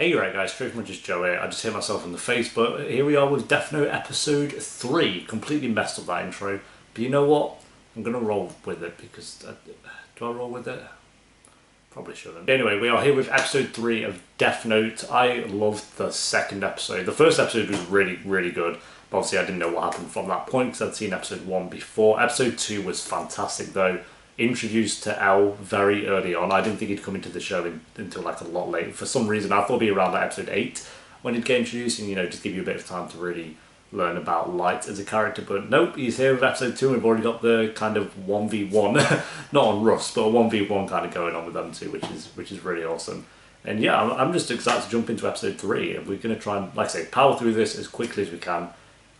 Hey, you right guys, Truth Much Joe here. I just hit myself in the face, but here we are with Death Note Episode 3. Completely messed up that intro, but you know what? I'm going to roll with it because... do I roll with it? Probably shouldn't. Anyway, we are here with Episode 3 of Death Note. I loved the second episode. The first episode was really, really good, but obviously I didn't know what happened from that point because I'd seen Episode 1 before. Episode 2 was fantastic though. Introduced to L very early on. I didn't think he'd come into the show until like a lot later. For some reason, I thought he'd be around like episode 8 when he'd get introduced and, you know, just give you a bit of time to really learn about Light as a character. But nope, he's here with episode 2 and we've already got the kind of 1v1, not on Rust, but a 1v1 kind of going on with them too, which is really awesome. And yeah, I'm just excited to jump into episode 3 and we're going to try and, like I say, power through this as quickly as we can.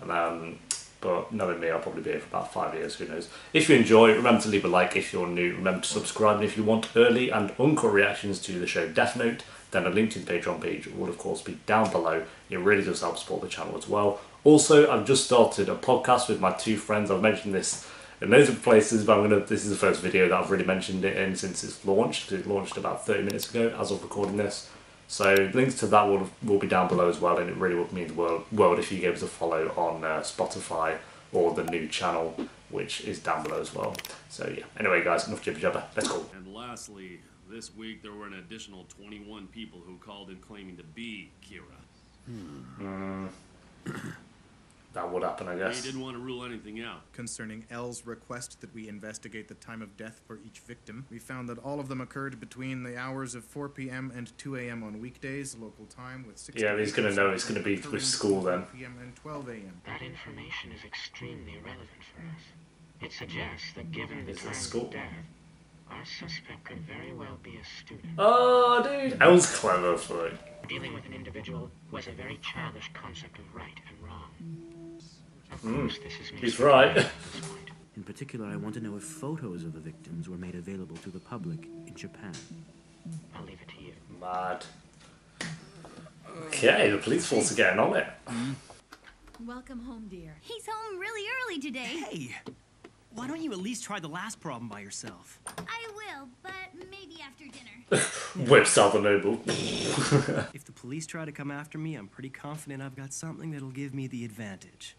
And but knowing me, I'll probably be here for about 5 years, who knows. If you enjoy, remember to leave a like if you're new. Remember to subscribe, and if you want early and uncut reactions to the show Death Note, then a link to the Patreon page will of course be down below. It really does help support the channel as well. Also, I've just started a podcast with my two friends. I've mentioned this in loads of places, but this is the first video that I've really mentioned it in since it's launched. It launched about 30 minutes ago as of recording this. So links to that will be down below as well, and it really would mean the world if you gave us a follow on Spotify or the new channel, which is down below as well. So yeah, anyway guys, enough jibber jabber, let's go. And lastly, this week there were an additional 21 people who called in claiming to be Kira. That would happen, I guess. They didn't want to rule anything out. Concerning L's request that we investigate the time of death for each victim, we found that all of them occurred between the hours of 4 p.m. and 2 a.m. on weekdays, local time, with 6 Yeah, he's going to know it's going to be with school then. 4 p.m. and 12 a.m. That information is extremely relevant for us. It suggests that given the It's in time school. of death, our suspect could very well be a student. Oh, dude, that was clever for it. Dealing with an individual who has a very childish concept of right and wrong. Of course, this is He's right. at this point. In particular, I want to know if photos of the victims were made available to the public in Japan. I'll leave it to you. Mad. Okay, the police force are getting on it. Welcome home, dear. He's home really early today. Hey, why don't you at least try the last problem by yourself? I will, but maybe after dinner. Whips out the noble. If the police try to come after me, I'm pretty confident I've got something that'll give me the advantage.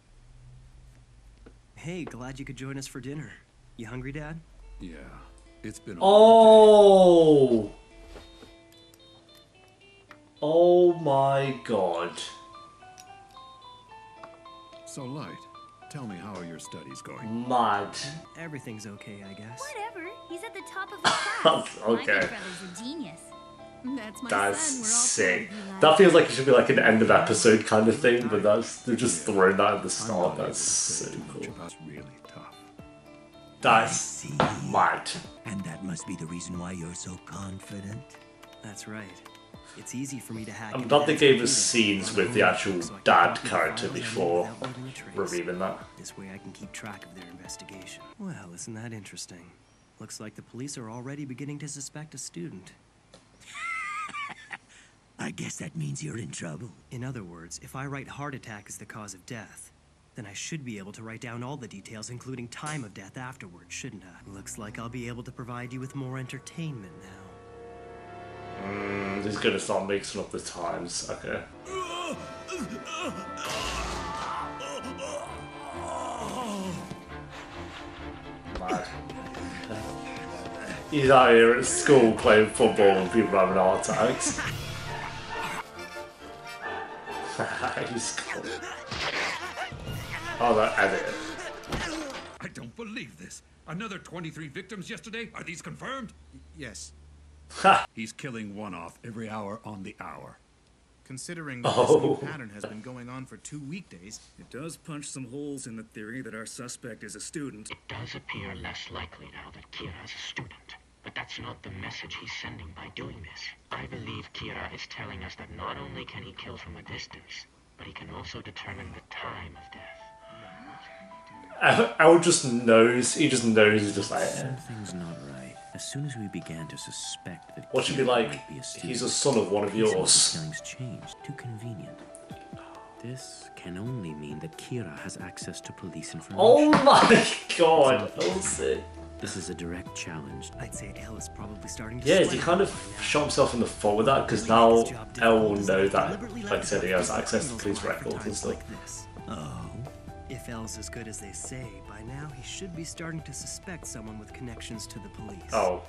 Hey, glad you could join us for dinner. You hungry, Dad? Yeah, it's been a Oh! Oh my god. So, Light, tell me, how are your studies going? Mad. Everything's okay, I guess. Whatever. He's at the top of his class. My Okay. big brother's a genius. That's my That's son. We're all sick. proud of you, lad. That feels like it should be like an end of episode kind of thing, but they're just throwing that at the I'm start. not able That's to so say too much cool. about it's really tough. That's mad. And that must be the reason why you're so confident. That's right. It's easy for me to hack. I'm into glad they Dad's gave us computer. scenes with the actual So I can dad copy the character files I need before without leaving a trace. revealing that. This way I can keep track of their investigation. Well, isn't that interesting? Looks like the police are already beginning to suspect a student. I guess that means you're in trouble. In other words, if I write heart attack as the cause of death, then I should be able to write down all the details, including time of death afterwards, shouldn't I? Looks like I'll be able to provide you with more entertainment now. He's gonna start mixing up the times. Okay. Mad. He's out here at school playing football and people having heart attacks. He's cool. Oh, that edit. I don't believe this. Another 23 victims yesterday? Are these confirmed? Yes. He's killing one off every hour on the hour. Considering that Oh. this new pattern has been going on for 2 weekdays, It does punch some holes in the theory that our suspect is a student. It does appear less likely now that Kira's a student. But that's not the message he's sending by doing this. I believe Kira is telling us that not only can he kill from a distance, but he can also determine the time of death. Al just knows. He just knows. He's just like. Something's not right. As soon as we began to suspect that What should be Kira like? might be a student, He's a son of one of things yours. changed. Too convenient. This can only mean that Kira has access to police information. Oh my god! Oh sick. This is a direct challenge. I'd say Elle is probably starting to Yeah, sweat he a kind bit of by now. shot himself in the foot with that, because now Elle will know that, like I said, he has access to police records and stuff. Like this. Oh? If Elle's as good as they say, by now he should be starting to suspect someone with connections to the police. Oh.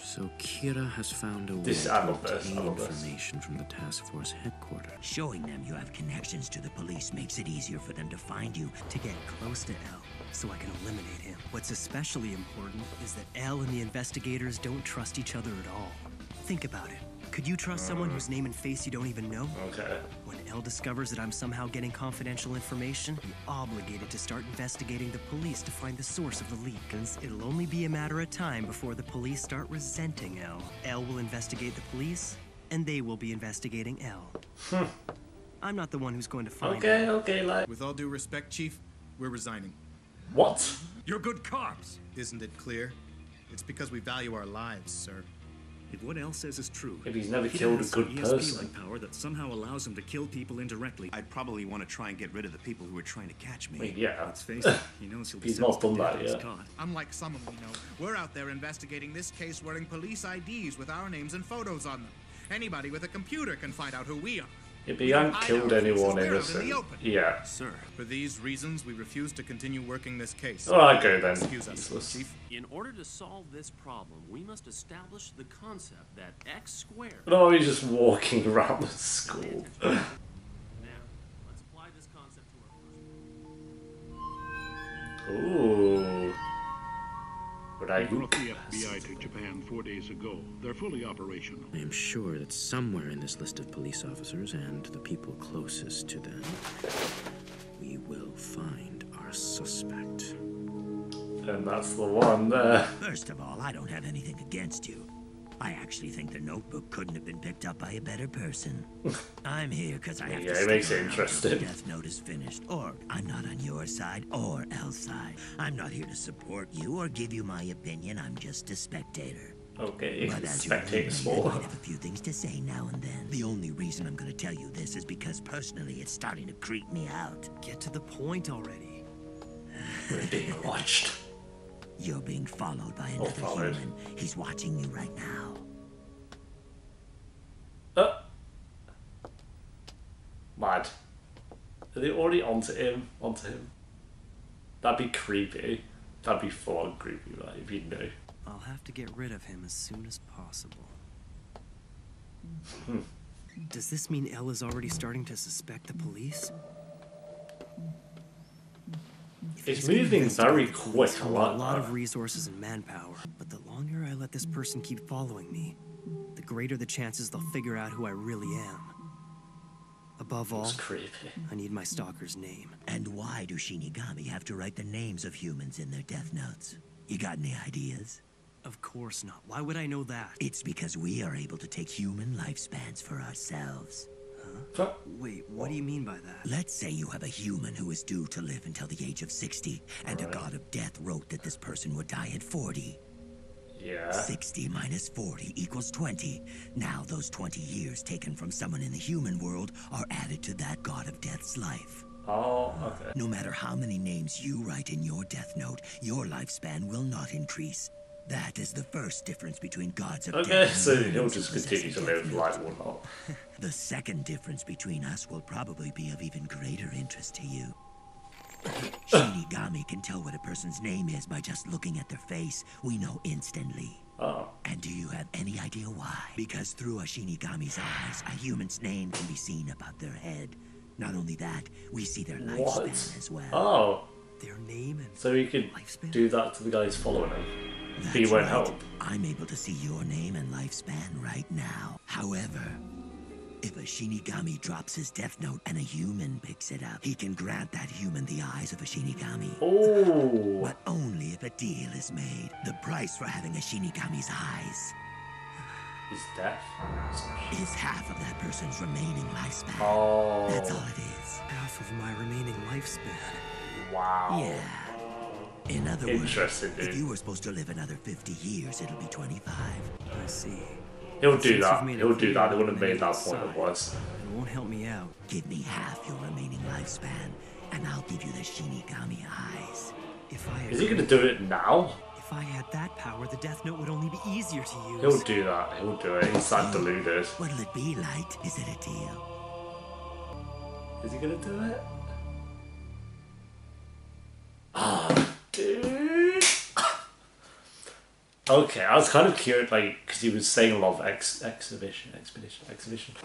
So Kira has found a way This- to I love this, obtain I love this. information from the task force headquarters. Showing them you have connections to the police makes it easier for them to find you. To get close to Elle, so I can eliminate him. What's especially important is that Elle and the investigators don't trust each other at all. Think about it. Could you trust someone whose name and face you don't even know? Okay. When Elle discovers that I'm somehow getting confidential information, I'm obligated to start investigating the police to find the source of the leak. Because it'll only be a matter of time before the police start resenting Elle. Elle will investigate the police, and they will be investigating Elle. I'm not the one who's going to find her. Okay, like... With all due respect, Chief, we're resigning. What? You're good cops. Isn't it clear? It's because we value our lives, sir. If what Elle says is true, If he's never he killed a has good ESP-like person. power that somehow allows him to kill people indirectly. I'd probably want to try and get rid of the people who are trying to catch me. I mean, yeah. Let's face it, he knows he'll be He's not sentenced to done death that if he's yet. caught. Unlike someone we know, we're out there investigating this case wearing police IDs with our names and photos on them. Anybody with a computer can find out who we are. If he hadn't killed anyone We're out in innocent, the open. yeah. Sir, For these reasons, we refuse to continue working this case. Alright, go then. Excuse us, Useless. Chief. In order to solve this problem, we must establish the concept that x squared... No, he's just walking around the school. Now, let's apply this concept to our first... Ooh. But I We brought the FBI to Japan 4 days ago. They're fully operational. I am sure that somewhere in this list of police officers and the people closest to them, we will find our suspect. And that's the one there. First of all, I don't have anything against you. I actually think the notebook couldn't have been picked up by a better person. I'm here because I have Yeah, to it makes stick it around until interesting. the Death Note is finished, or I'm not on your side or Elle's side. I'm not here to support you or give you my opinion. I'm just a spectator. Okay, But as you spectator I sport. might have a few things to say now and then. The only reason I'm going to tell you this is because personally it's starting to creep me out. Get to the point already. We're being watched. You're being followed by another followed. human. He's watching you right now. Mad. Are they already onto him? That'd be creepy. That'd be full on creepy, like, if you knew. I'll have to get rid of him as soon as possible. Does this mean Elle is already starting to suspect the police? If It's he's gonna moving investigate very the police, quick, I I'll need like a lot that. of resources and manpower. But the longer I let this person keep following me, the greater the chances they'll figure out who I really am. Above all, It's creepy. I need my stalker's name. And why do Shinigami have to write the names of humans in their death notes? You got any ideas? Of course not. Why would I know that? It's because we are able to take human lifespans for ourselves. Wait, what do you mean by that? Let's say you have a human who is due to live until the age of 60, and a god of death wrote that this person would die at 40. Yeah. 60 minus 40 equals 20. Now those 20 years taken from someone in the human world are added to that god of death's life. Oh, okay. No matter how many names you write in your death note, your lifespan will not increase. That is the first difference between gods of Okay, death so and he'll humans just who possess continue a to death live note. like one not. The second difference between us will probably be of even greater interest to you. Shinigami can tell what a person's name is by just looking at their face. We know instantly. Oh. And do you have any idea why? Because through a Shinigami's eyes, a human's name can be seen above their head. Not only that, we see their What? lifespan as well. Oh. Their name and So he could do that to the guys following him. He That's won't right. help. I'm able to see your name and lifespan right now. However, if a Shinigami drops his death note and a human picks it up, he can grant that human the eyes of a Shinigami. Oh. But only if a deal is made. The price for having a Shinigami's eyes His death. is half of that person's remaining lifespan. Oh. That's all it is. half of my remaining lifespan. Wow. Yeah. In other words, Interesting, dude. if you were supposed to live another 50 years, it'll be 25. I see. He'll do Since that. you've made it He'll do clear that. They I'm wouldn't have made that remaining point inside, otherwise. It won't help me out. Give me half your remaining lifespan, and I'll give you the Shinigami eyes. If I Is he gonna do it now? If I had that power, the Death Note would only be easier to use. He'll do that. He'll do it. He's that deluded. What'll it be, Light? Is it a deal? Is he gonna do it? Oh, dude. Okay, I was kind of curious, like, because he was saying a lot of expedition,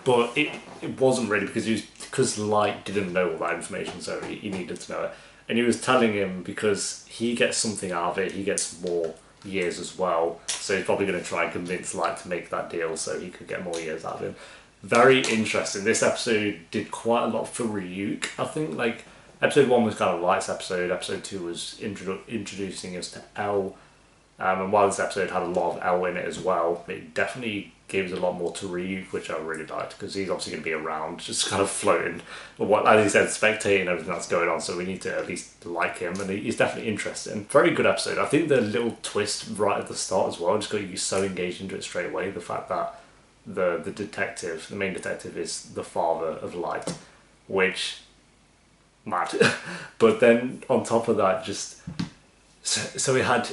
but it wasn't really because Light didn't know all that information, so he needed to know it, and he was telling him because he gets something out of it, he gets more years as well, so he's probably going to try and convince Light to make that deal so he could get more years out of him. Very interesting. This episode did quite a lot for Ryuk. I think like episode 1 was kind of Light's episode. Episode 2 was introducing us to L. And while this episode had a lot of L in it as well, it definitely gave us a lot more to Ryuk, which I really liked because he's obviously going to be around, just kind of floating. But as he said, spectating everything that's going on. So we need to at least like him, and he's definitely interesting. Very good episode. I think the little twist right at the start as well just got you so engaged into it straight away. The fact that the detective, the main detective, is the father of Light, which mad. But then on top of that, just so we had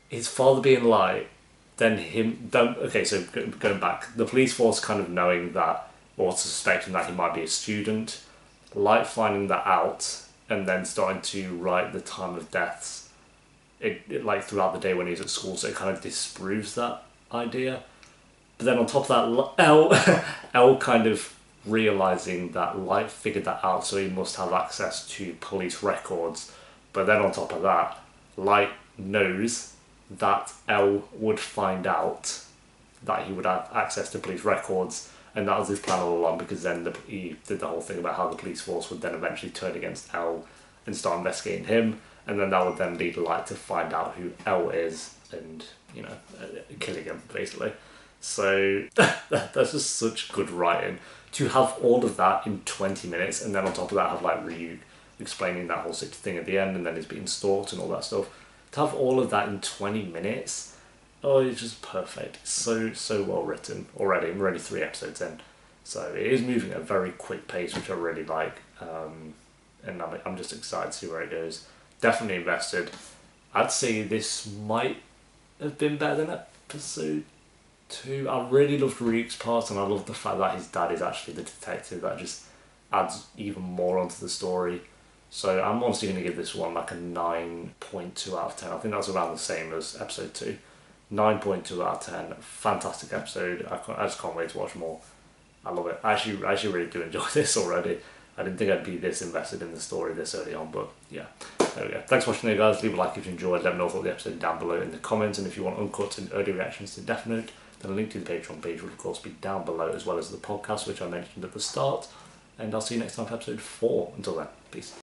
his father being Light, then him. Okay, so going back, the police force kind of knowing that or suspecting that he might be a student, Light finding that out, and then starting to write the time of deaths. It like throughout the day when he's at school, so it kind of disproves that idea. But then on top of that, L kind of realising that Light figured that out, so he must have access to police records. But then on top of that, Light knows that L would find out that he would have access to police records, and that was his plan all along, because then he did the whole thing about how the police force would then eventually turn against L and start investigating him, and then that would then lead Light to find out who L is and, you know, killing him, basically. So that's just such good writing. To have all of that in 20 minutes, and then on top of that have like Ryuk explaining that whole thing at the end, and then he's being stalked and all that stuff. To have all of that in 20 minutes, oh, it's just perfect. So well written already. I'm already 3 episodes in, so it is moving at a very quick pace, which I really like. And I'm just excited to see where it goes. Definitely invested. I'd say this might have been better than episode 2. I really loved Ryuk's part, and I love the fact that his dad is actually the detective. That just adds even more onto the story. So I'm honestly going to give this one like a 9.2 out of 10. I think that's around the same as episode 2. 9.2 out of 10. Fantastic episode. I just can't wait to watch more. I love it. I actually really do enjoy this already. I didn't think I'd be this invested in the story this early on, but yeah. There we go. Thanks for watching, guys. Leave a like if you enjoyed. Let me know what the episode down below in the comments. And if you want uncut and early reactions to Death Note, then a link to the Patreon page will of course be down below, as well as the podcast, which I mentioned at the start. And I'll see you next time for episode 4. Until then, peace.